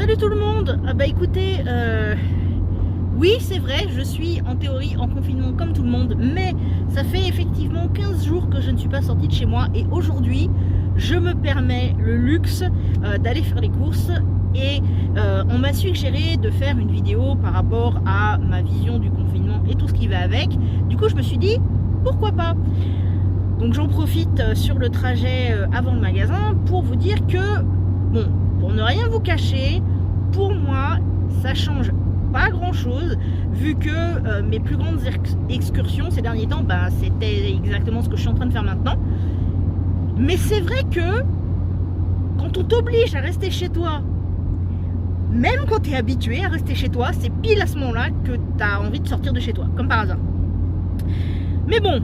Salut tout le monde. Bah écoutez, oui c'est vrai, je suis en théorie en confinement comme tout le monde, mais ça fait effectivement 15 jours que je ne suis pas sortie de chez moi et aujourd'hui je me permets le luxe d'aller faire les courses et on m'a suggéré de faire une vidéo par rapport à ma vision du confinement et tout ce qui va avec. Du coup je me suis dit pourquoi pas. Donc j'en profite sur le trajet avant le magasin pour vous dire que bon, pour ne rien vous cacher, pour moi, ça change pas grand chose, vu que mes plus grandes excursions ces derniers temps, bah, c'était exactement ce que je suis en train de faire maintenant. Mais c'est vrai que quand on t'oblige à rester chez toi, même quand tu es habitué à rester chez toi, c'est pile à ce moment-là que tu as envie de sortir de chez toi, comme par hasard. Mais bon,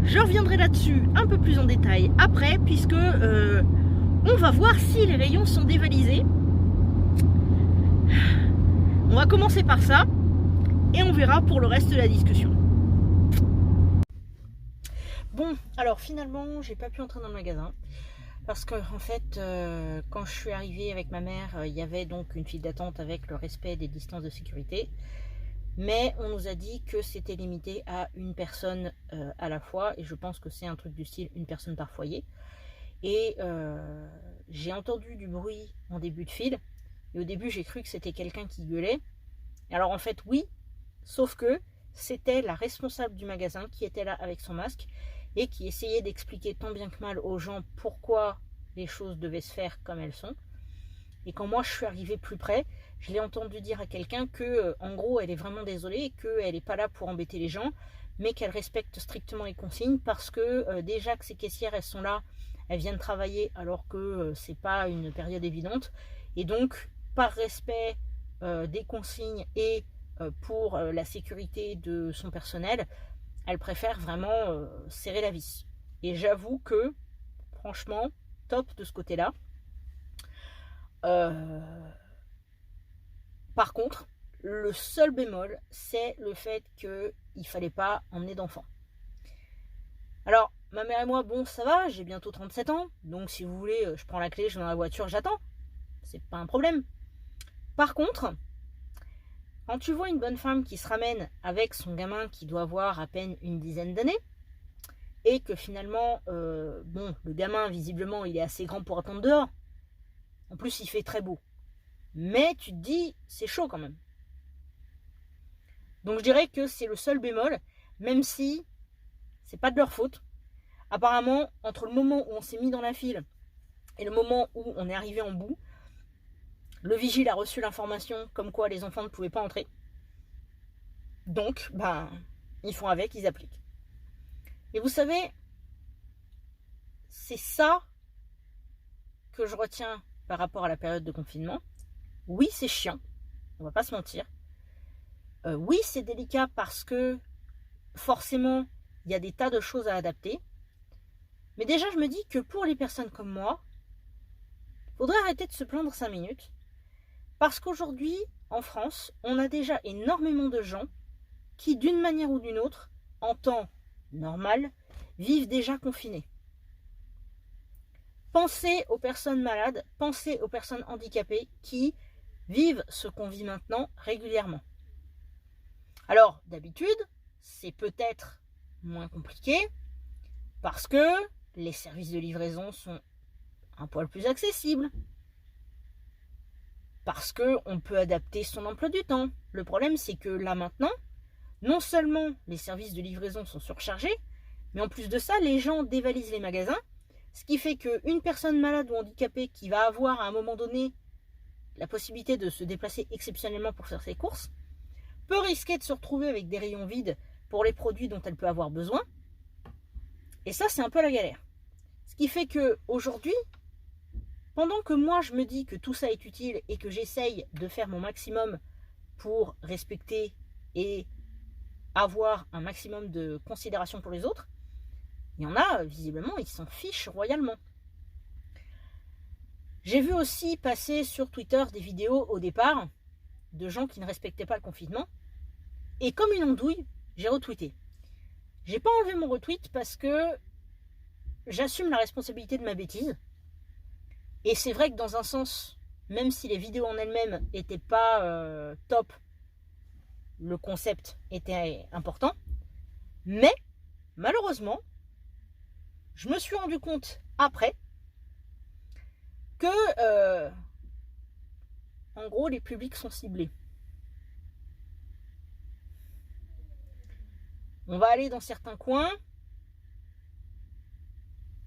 je reviendrai là-dessus un peu plus en détail après, puisque on va voir si les rayons sont dévalisés. On va commencer par ça et on verra pour le reste de la discussion. Bon, alors finalement, j'ai pas pu entrer dans le magasin parce que en fait, quand je suis arrivée avec ma mère, il y avait donc une file d'attente avec le respect des distances de sécurité. Mais on nous a dit que c'était limité à une personne à la fois, et je pense que c'est un truc du style une personne par foyer. Et j'ai entendu du bruit en début de file, et au début j'ai cru que c'était quelqu'un qui gueulait. Alors en fait oui, sauf que c'était la responsable du magasin qui était là avec son masque, et qui essayait d'expliquer tant bien que mal aux gens pourquoi les choses devaient se faire comme elles sont. Et quand moi je suis arrivée plus près, je l'ai entendu dire à quelqu'un que, en gros, elle est vraiment désolée, qu'elle n'est pas là pour embêter les gens, mais qu'elle respecte strictement les consignes parce que déjà que ces caissières, elles sont là, elles viennent travailler alors que c'est pas une période évidente. Et donc, par respect des consignes et pour la sécurité de son personnel, elle préfère vraiment serrer la vis. Et j'avoue que, franchement, top de ce côté-là. Par contre, le seul bémol, c'est le fait qu'il ne fallait pas emmener d'enfants. Alors, ma mère et moi, bon, ça va, j'ai bientôt 37 ans, donc si vous voulez, je prends la clé, je vais dans la voiture, j'attends. C'est pas un problème. Par contre, quand tu vois une bonne femme qui se ramène avec son gamin qui doit avoir à peine une dizaine d'années, et que finalement, bon, le gamin, visiblement, il est assez grand pour attendre dehors. En plus, il fait très beau. Mais tu te dis, c'est chaud quand même. Donc je dirais que c'est le seul bémol, même si c'est pas de leur faute. Apparemment, entre le moment où on s'est mis dans la file et le moment où on est arrivé en bout, le vigile a reçu l'information comme quoi les enfants ne pouvaient pas entrer. Donc, ben, ils font avec, ils appliquent. Et vous savez, c'est ça que je retiens par rapport à la période de confinement. Oui, c'est chiant, on va pas se mentir. Oui, c'est délicat parce que forcément, il y a des tas de choses à adapter. Mais déjà, je me dis que pour les personnes comme moi, il faudrait arrêter de se plaindre 5 minutes. Parce qu'aujourd'hui, en France, on a déjà énormément de gens qui, d'une manière ou d'une autre, en temps normal, vivent déjà confinés. Pensez aux personnes malades, pensez aux personnes handicapées qui vivent ce qu'on vit maintenant régulièrement. Alors, d'habitude, c'est peut-être moins compliqué parce que les services de livraison sont un poil plus accessibles. Parce qu'on peut adapter son emploi du temps. Le problème, c'est que là maintenant, non seulement les services de livraison sont surchargés, mais en plus de ça, les gens dévalisent les magasins, ce qui fait qu'une personne malade ou handicapée qui va avoir à un moment donné la possibilité de se déplacer exceptionnellement pour faire ses courses, peut risquer de se retrouver avec des rayons vides pour les produits dont elle peut avoir besoin. Et ça, c'est un peu la galère. Ce qui fait qu'aujourd'hui, pendant que moi, je me dis que tout ça est utile et que j'essaye de faire mon maximum pour respecter et avoir un maximum de considération pour les autres, il y en a, visiblement, ils s'en fichent royalement. J'ai vu aussi passer sur Twitter des vidéos au départ de gens qui ne respectaient pas le confinement. Et comme une andouille, j'ai retweeté. J'ai pas enlevé mon retweet parce que j'assume la responsabilité de ma bêtise. Et c'est vrai que dans un sens, même si les vidéos en elles-mêmes n'étaient pas top, le concept était important. Mais malheureusement, je me suis rendu compte après que, en gros, les publics sont ciblés. On va aller dans certains coins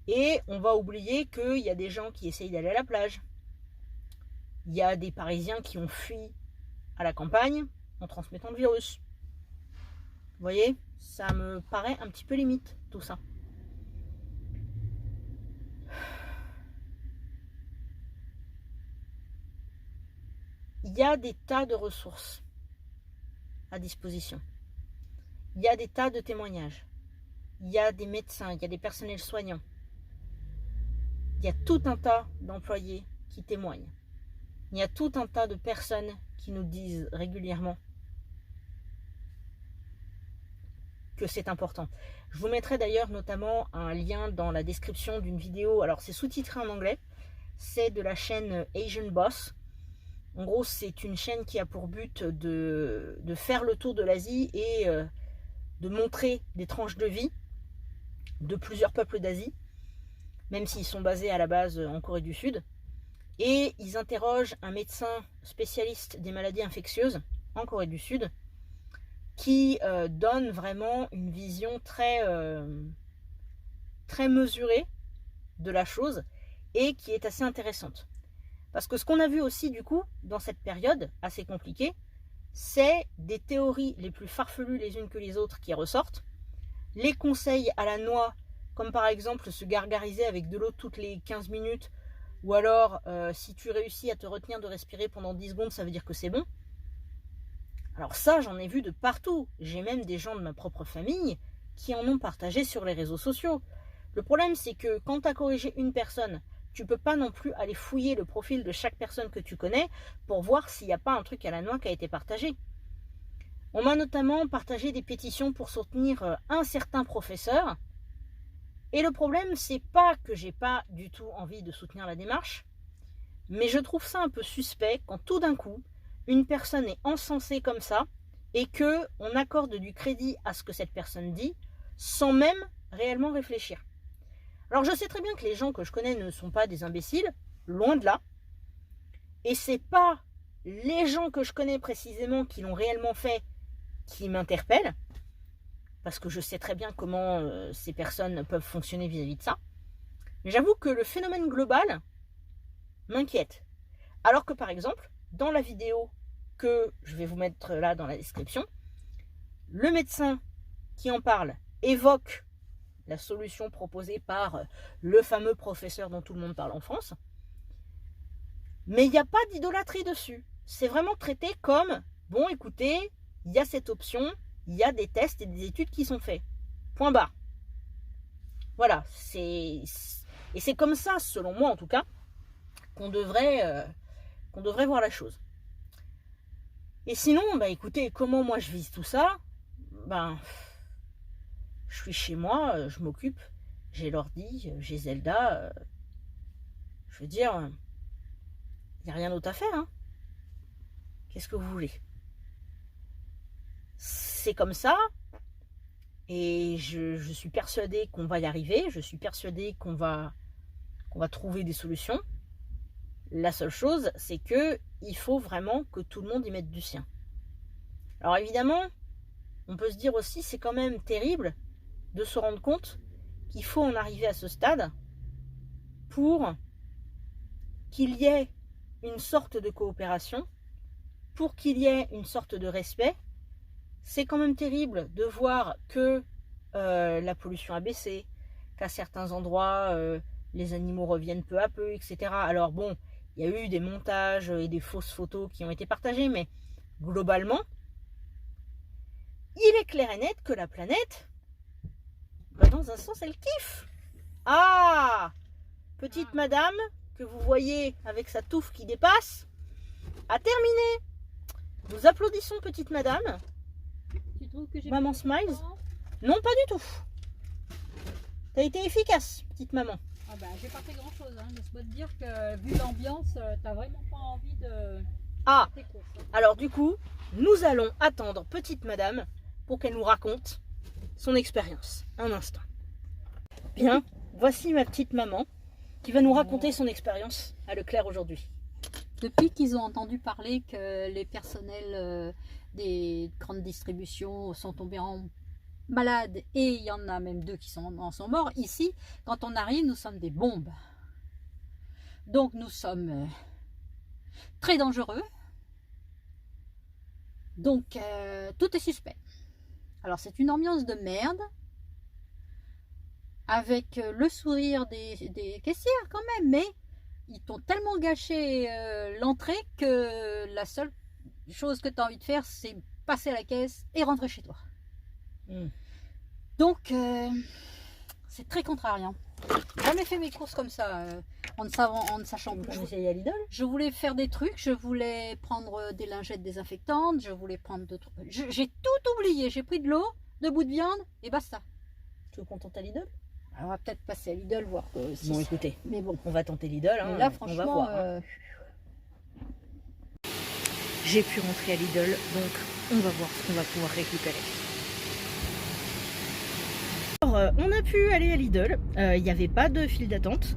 et on va oublier qu'il y a des gens qui essayent d'aller à la plage. Il y a des Parisiens qui ont fui à la campagne en transmettant le virus. Vous voyez, ça me paraît un petit peu limite, tout ça. Il y a des tas de ressources à disposition. Il y a des tas de témoignages. Il y a des médecins, il y a des personnels soignants. Il y a tout un tas d'employés qui témoignent. Il y a tout un tas de personnes qui nous disent régulièrement que c'est important. Je vous mettrai d'ailleurs notamment un lien dans la description d'une vidéo. Alors c'est sous-titré en anglais. C'est de la chaîne Asian Boss. En gros, c'est une chaîne qui a pour but de faire le tour de l'Asie et de montrer des tranches de vie de plusieurs peuples d'Asie, même s'ils sont basés à la base en Corée du Sud. Et ils interrogent un médecin spécialiste des maladies infectieuses en Corée du Sud qui donne vraiment une vision très mesurée de la chose et qui est assez intéressante. Parce que ce qu'on a vu aussi du coup dans cette période assez compliquée, c'est des théories les plus farfelues les unes que les autres qui ressortent, les conseils à la noix, comme par exemple se gargariser avec de l'eau toutes les 15 minutes, ou alors si tu réussis à te retenir de respirer pendant 10 secondes, ça veut dire que c'est bon. Alors ça, j'en ai vu de partout. J'ai même des gens de ma propre famille qui en ont partagé sur les réseaux sociaux. Le problème, c'est que quand tu as corrigé une personne, tu peux pas non plus aller fouiller le profil de chaque personne que tu connais pour voir s'il n'y a pas un truc à la noix qui a été partagé. On m'a notamment partagé des pétitions pour soutenir un certain professeur. Et le problème, c'est pas que j'ai pas du tout envie de soutenir la démarche, mais je trouve ça un peu suspect quand tout d'un coup, une personne est encensée comme ça et qu'on accorde du crédit à ce que cette personne dit sans même réellement réfléchir. Alors je sais très bien que les gens que je connais ne sont pas des imbéciles, loin de là. Et c'est pas les gens que je connais précisément qui l'ont réellement fait qui m'interpellent, parce que je sais très bien comment ces personnes peuvent fonctionner vis-à-vis de ça. Mais j'avoue que le phénomène global m'inquiète. Alors que par exemple, dans la vidéo que je vais vous mettre là dans la description, le médecin qui en parle évoque la solution proposée par le fameux professeur dont tout le monde parle en France. Mais il n'y a pas d'idolâtrie dessus. C'est vraiment traité comme, bon écoutez, il y a cette option, il y a des tests et des études qui sont faits. Point barre. Voilà, et c'est comme ça, selon moi en tout cas, qu'on devrait voir la chose. Et sinon, bah écoutez, comment moi je vise tout ça? Ben, je suis chez moi, je m'occupe, j'ai l'ordi, j'ai Zelda. Je veux dire, il n'y a rien d'autre à faire. Hein. Qu'est-ce que vous voulez? C'est comme ça. Et je suis persuadée qu'on va y arriver. Je suis persuadée qu'on va trouver des solutions. La seule chose, c'est que il faut vraiment que tout le monde y mette du sien. Alors évidemment, on peut se dire aussi, c'est quand même terrible de se rendre compte qu'il faut en arriver à ce stade pour qu'il y ait une sorte de coopération, pour qu'il y ait une sorte de respect. C'est quand même terrible de voir que la pollution a baissé, qu'à certains endroits, les animaux reviennent peu à peu, etc. Alors bon, il y a eu des montages et des fausses photos qui ont été partagées, mais globalement, il est clair et net que la planète, bah dans un sens, elle kiffe. Ah, petite madame, que vous voyez avec sa touffe qui dépasse, a terminé. Nous applaudissons petite madame. Tu trouves que j'ai Maman Smiles. Non, pas du tout. T'as été efficace, petite maman. Ah bah, j'ai pas fait grand chose, hein. Laisse-moi te dire que vu l'ambiance, t'as vraiment pas envie de Ah, tes courses. alors du coup, nous allons attendre petite madame pour qu'elle nous raconte son expérience. Un instant. Bien, voici ma petite maman qui va nous raconter son expérience à Leclerc aujourd'hui. Depuis qu'ils ont entendu parler que les personnels des grandes distributions sont tombés en malade et il y en a même 2 qui en sont morts, ici, quand on arrive, nous sommes des bombes. Donc nous sommes très dangereux. Donc tout est suspect. Alors c'est une ambiance de merde, avec le sourire des caissières quand même, mais ils t'ont tellement gâché l'entrée que la seule chose que tu as envie de faire, c'est passer à la caisse et rentrer chez toi. Donc c'est très contrariant. J'ai jamais fait mes courses comme ça, en ne sachant plus. On essaye à Lidl. Je voulais faire des trucs, je voulais prendre des lingettes désinfectantes, je voulais prendre de trucs. J'ai tout oublié, j'ai pris de l'eau, 2 bouts de viande et basta. Tu veux qu'on tente à Lidl? Alors, on va peut-être passer à Lidl voir si Bon, écoutez, mais bon, on va tenter Lidl. Hein, mais là on franchement, va voir. J'ai pu rentrer à Lidl, donc on va voir ce qu'on va pouvoir récupérer. Alors, on a pu aller à Lidl, il n'y avait pas de file d'attente.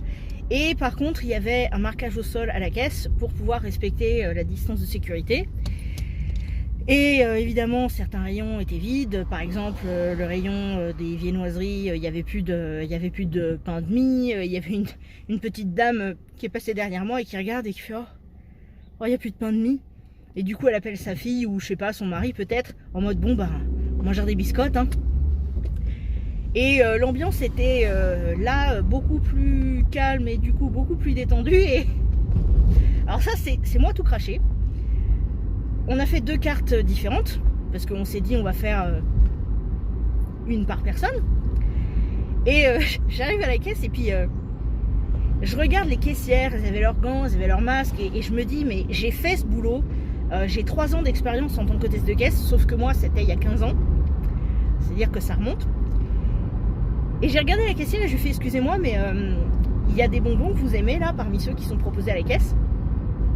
Et par contre, il y avait un marquage au sol à la caisse pour pouvoir respecter la distance de sécurité. Et évidemment, certains rayons étaient vides. Par exemple, le rayon des viennoiseries, il n'y avait plus de pain de mie. Il y avait une petite dame qui est passée derrière moi et qui regarde et qui fait oh, il n'y a plus de pain de mie. Et du coup, elle appelle sa fille ou je sais pas, son mari peut-être, en mode bon, bah, on mange des biscottes. Hein. Et l'ambiance était là beaucoup plus calme et du coup beaucoup plus détendue. Et alors ça, c'est moi tout craché. On a fait 2 cartes différentes parce qu'on s'est dit on va faire une par personne. Et j'arrive à la caisse et puis je regarde les caissières, elles avaient leurs gants, elles avaient leurs masques et je me dis mais j'ai fait ce boulot, j'ai 3 ans d'expérience en tant qu'hôtesse de caisse, sauf que moi c'était il y a 15 ans, c'est-à-dire que ça remonte. Et j'ai regardé la caissière et je lui ai fait excusez-moi mais il y a des bonbons que vous aimez là parmi ceux qui sont proposés à la caisse.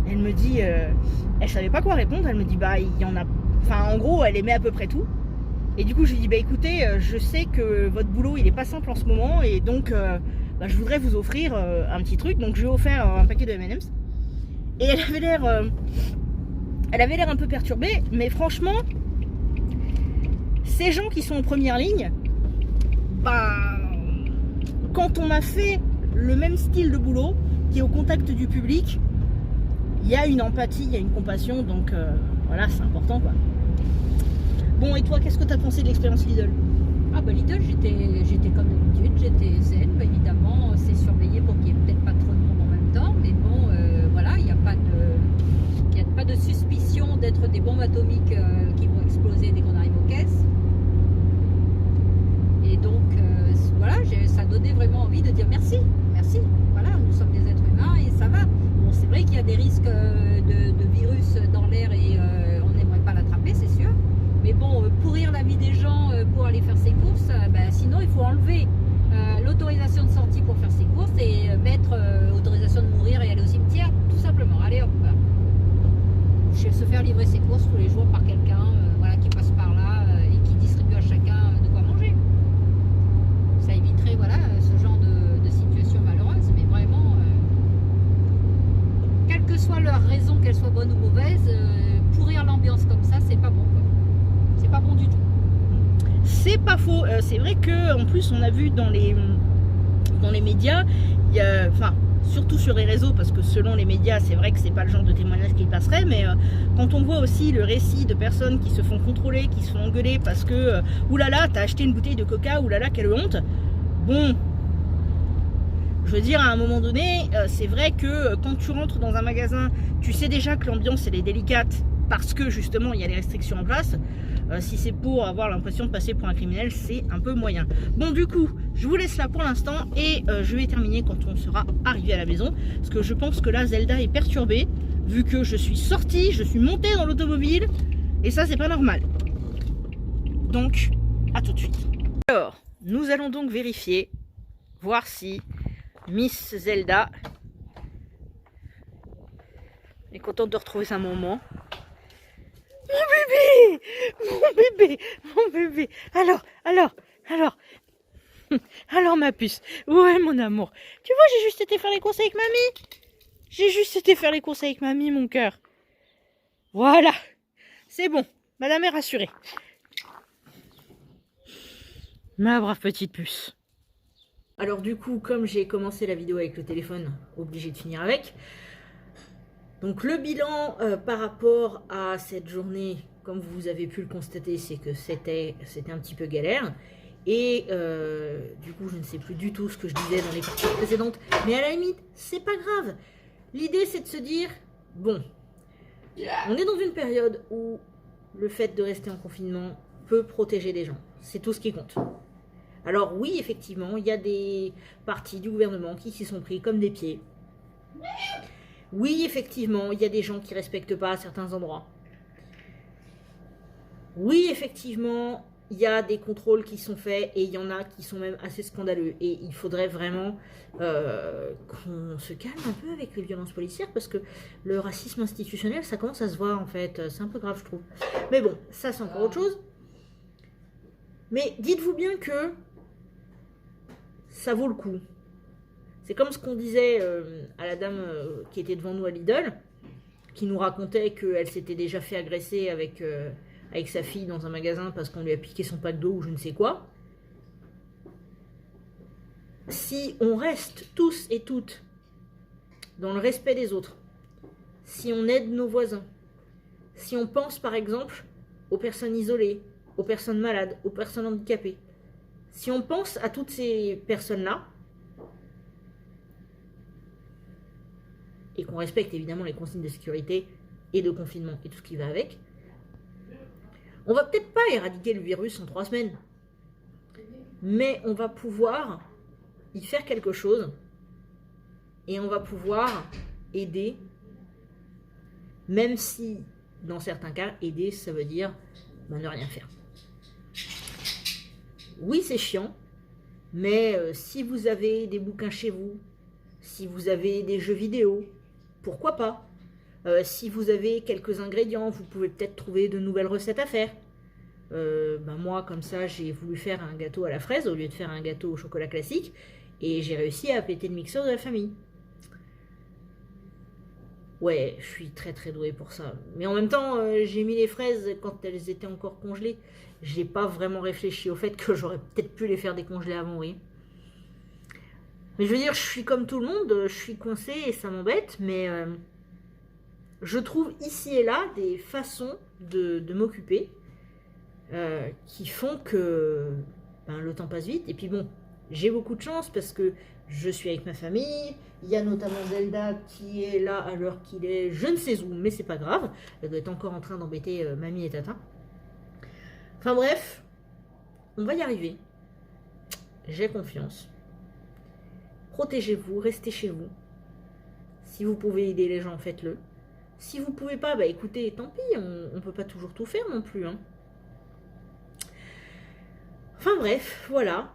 Elle me dit, elle savait pas quoi répondre, elle me dit bah il y en a, enfin en gros elle aimait à peu près tout. Et du coup je lui dis bah écoutez, je sais que votre boulot il est pas simple en ce moment et donc bah, je voudrais vous offrir un petit truc, donc je lui ai offert un paquet de M&M's. Et elle avait l'air un peu perturbée, mais franchement, ces gens qui sont en première ligne, bah quand on a fait le même style de boulot, qui est au contact du public, il y a une empathie, il y a une compassion, donc voilà, c'est important quoi. Bon, et toi, qu'est-ce que tu as pensé de l'expérience Lidl? Ah bah Lidl, j'étais comme d'habitude, j'étais zen, bah, évidemment, c'est surveillé pour qu'il n'y ait peut-être pas trop de monde en même temps, mais bon, voilà, il n'y a pas de suspicion d'être des bombes atomiques qui vont exploser dès qu'on arrive aux caisses. Et donc, voilà, ça donnait vraiment envie de dire merci, voilà, nous sommes des êtres humains et ça va. Bon, c'est vrai qu'il y a des risques de virus dans l'air et on n'aimerait pas l'attraper, c'est sûr. Mais bon, pourrir la vie des gens pour aller faire ses courses, bah, sinon il faut enlever l'autorisation de sortie pour faire ses courses et mettre autorisation de mourir et aller au cimetière, tout simplement. Allez hop, se faire livrer ses courses tous les jours par quelqu'un voilà, qui passe par là et qui distribue à chacun de quoi manger. Ça éviterait voilà, ce genre de situation malheureuse, mais vraiment, quelle que soit leur raison, qu'elle soit bonne ou mauvaise, pourrir l'ambiance comme ça, c'est pas bon. C'est pas bon du tout. C'est pas faux. C'est vrai que en plus on a vu dans les médias, il y a, enfin surtout sur les réseaux, parce que selon les médias, c'est vrai que c'est pas le genre de témoignage qui passerait, mais quand on voit aussi le récit de personnes qui se font contrôler, qui se font engueuler parce que oulala, t'as acheté une bouteille de coca, oulala, quelle honte. Bon, je veux dire, à un moment donné, c'est vrai que quand tu rentres dans un magasin, tu sais déjà que l'ambiance elle est délicate parce que justement il y a des restrictions en place. Si c'est pour avoir l'impression de passer pour un criminel, c'est un peu moyen. Bon, du coup, je vous laisse là pour l'instant et je vais terminer quand on sera arrivé à la maison, parce que je pense que là Zelda est perturbée vu que je suis sortie, je suis montée dans l'automobile et ça c'est pas normal. Donc à tout de suite. Alors nous allons donc vérifier voir si Miss Zelda est contente de retrouver sa maman. Mon bébé! Mon bébé! Mon bébé! Alors ma puce, ouais mon amour. Tu vois, j'ai juste été faire les courses avec mamie. J'ai juste été faire les courses avec mamie, mon cœur. Voilà, c'est bon, madame est rassurée. Ma brave petite puce. Alors du coup, comme j'ai commencé la vidéo avec le téléphone, obligé de finir avec. Donc le bilan par rapport à cette journée, comme vous avez pu le constater, c'est que c'était un petit peu galère. Et du coup, je ne sais plus du tout ce que je disais dans les parties précédentes. Mais à la limite, c'est pas grave. L'idée, c'est de se dire, bon, on est dans une période où le fait de rester en confinement peut protéger des gens. C'est tout ce qui compte. Alors oui, effectivement, il y a des parties du gouvernement qui s'y sont pris comme des pieds. Oui, effectivement, il y a des gens qui ne respectent pas certains endroits. Oui, effectivement, il y a des contrôles qui sont faits et il y en a qui sont même assez scandaleux. Et il faudrait vraiment qu'on se calme un peu avec les violences policières parce que le racisme institutionnel, ça commence à se voir en fait. C'est un peu grave, je trouve. Mais bon, ça c'est encore autre chose. Mais dites-vous bien que ça vaut le coup. C'est comme ce qu'on disait à la dame qui était devant nous à Lidl, qui nous racontait qu'elle s'était déjà fait agresser avec sa fille dans un magasin parce qu'on lui a piqué son pack d'eau ou je ne sais quoi. Si on reste tous et toutes dans le respect des autres, si on aide nos voisins, si on pense par exemple aux personnes isolées, aux personnes malades, aux personnes handicapées, si on pense à toutes ces personnes-là, et qu'on respecte évidemment les consignes de sécurité et de confinement et tout ce qui va avec, on va peut-être pas éradiquer le virus en 3 semaines, mais on va pouvoir y faire quelque chose et on va pouvoir aider, même si dans certains cas, aider, ça veut dire ne rien faire. Oui, c'est chiant, mais si vous avez des bouquins chez vous, si vous avez des jeux vidéo, pourquoi pas? Si vous avez quelques ingrédients, vous pouvez peut-être trouver de nouvelles recettes à faire. Moi, comme ça, j'ai voulu faire un gâteau à la fraise au lieu de faire un gâteau au chocolat classique. Et j'ai réussi à péter le mixeur de la famille. Ouais, je suis très très douée pour ça. Mais en même temps, j'ai mis les fraises quand elles étaient encore congelées. J'ai pas vraiment réfléchi au fait que j'aurais peut-être pu les faire décongeler avant, oui. Mais je veux dire, je suis comme tout le monde, je suis coincée et ça m'embête, mais je trouve ici et là des façons de m'occuper qui font que le temps passe vite. Et puis bon, j'ai beaucoup de chance parce que je suis avec ma famille. Il y a notamment Zelda qui est là à l'heure qu'il est, je ne sais où, mais c'est pas grave. Elle doit être encore en train d'embêter mamie et tata. Enfin bref, on va y arriver. J'ai confiance. Protégez-vous, restez chez vous. Si vous pouvez aider les gens, faites-le. Si vous pouvez pas, écoutez, tant pis, on peut pas toujours tout faire non plus. Hein. Enfin bref, voilà.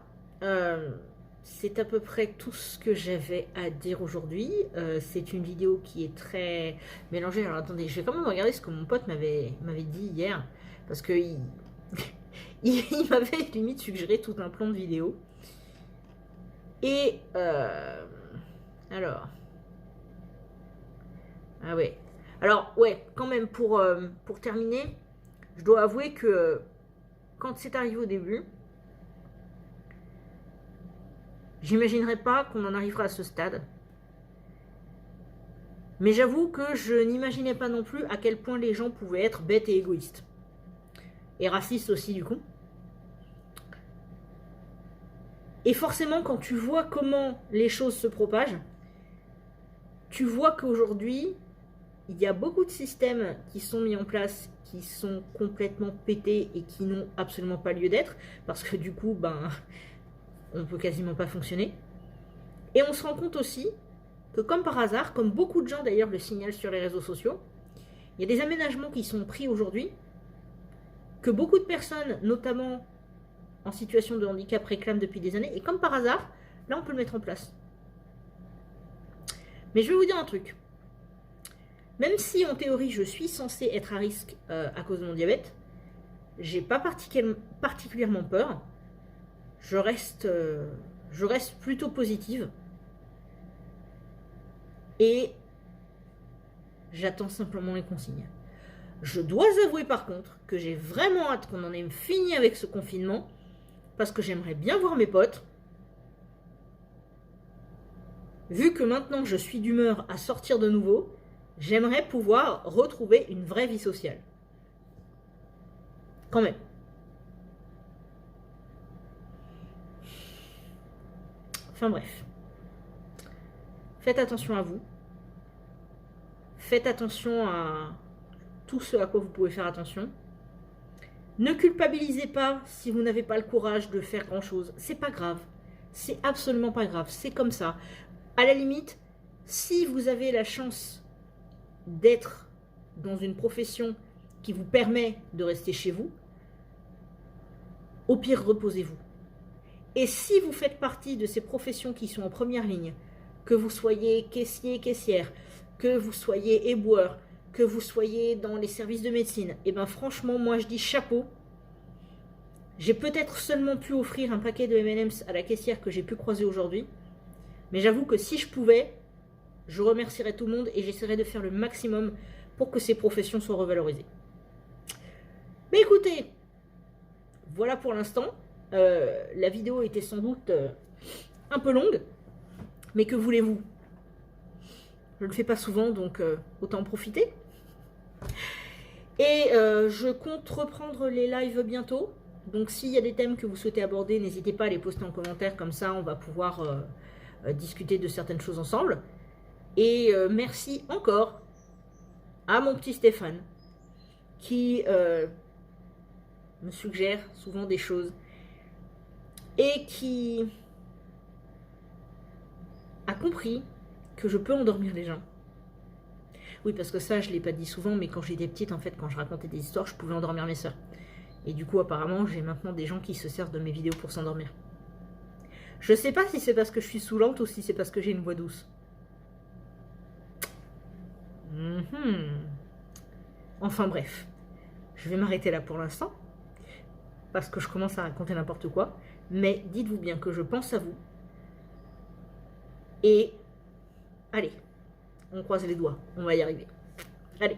C'est à peu près tout ce que j'avais à dire aujourd'hui. C'est une vidéo qui est très mélangée. Alors attendez, je vais quand même regarder ce que mon pote m'avait dit hier. Parce que il m'avait limite suggéré tout un plan de vidéo. Et alors, ah ouais, alors ouais, quand même pour terminer, je dois avouer que quand c'est arrivé au début, j'imaginerais pas qu'on en arrivera à ce stade. Mais j'avoue que je n'imaginais pas non plus à quel point les gens pouvaient être bêtes et égoïstes. Et racistes aussi du coup. Et forcément, quand tu vois comment les choses se propagent, tu vois qu'aujourd'hui, il y a beaucoup de systèmes qui sont mis en place, qui sont complètement pétés et qui n'ont absolument pas lieu d'être, parce que du coup, on peut quasiment pas fonctionner. Et on se rend compte aussi que comme par hasard, comme beaucoup de gens d'ailleurs le signalent sur les réseaux sociaux, il y a des aménagements qui sont pris aujourd'hui, que beaucoup de personnes, notamment en situation de handicap, réclament depuis des années, et comme par hasard, Là, on peut le mettre en place. Mais je vais vous dire un truc. Même si en théorie, je suis censée être à risque à cause de mon diabète, j'ai pas particulièrement peur. Je reste plutôt positive. Et j'attends simplement les consignes. Je dois avouer par contre que j'ai vraiment hâte qu'on en ait fini avec ce confinement, parce que j'aimerais bien voir mes potes. Vu que maintenant je suis d'humeur à sortir de nouveau, j'aimerais pouvoir retrouver une vraie vie sociale. Quand même. Enfin bref. Faites attention à vous. Faites attention à tout ce à quoi vous pouvez faire attention. Ne culpabilisez pas si vous n'avez pas le courage de faire grand-chose. C'est pas grave. C'est absolument pas grave. C'est comme ça. À la limite, si vous avez la chance d'être dans une profession qui vous permet de rester chez vous, au pire, reposez-vous. Et si vous faites partie de ces professions qui sont en première ligne, que vous soyez caissier, caissière, que vous soyez éboueur, que vous soyez dans les services de médecine, et bien franchement, moi je dis chapeau. J'ai peut-être seulement pu offrir un paquet de M&M's à la caissière que j'ai pu croiser aujourd'hui, mais j'avoue que si je pouvais, je remercierais tout le monde et j'essaierais de faire le maximum pour que ces professions soient revalorisées. Mais écoutez, voilà pour l'instant. La vidéo était sans doute un peu longue, mais que voulez-vous? Je ne le fais pas souvent, donc autant en profiter. Et je compte reprendre les lives bientôt. Donc s'il y a des thèmes que vous souhaitez aborder, n'hésitez pas à les poster en commentaire, comme ça on va pouvoir discuter de certaines choses ensemble. Et merci encore à mon petit Stéphane, qui me suggère souvent des choses et qui a compris que je peux endormir les gens. Oui, parce que ça, je ne l'ai pas dit souvent, mais quand j'étais petite, en fait, quand je racontais des histoires, je pouvais endormir mes soeurs. Et du coup, apparemment, j'ai maintenant des gens qui se servent de mes vidéos pour s'endormir. Je sais pas si c'est parce que je suis saoulante ou si c'est parce que j'ai une voix douce. Enfin bref, je vais m'arrêter là pour l'instant, parce que je commence à raconter n'importe quoi. Mais dites-vous bien que je pense à vous. Et allez, on croise les doigts, on va y arriver. Allez.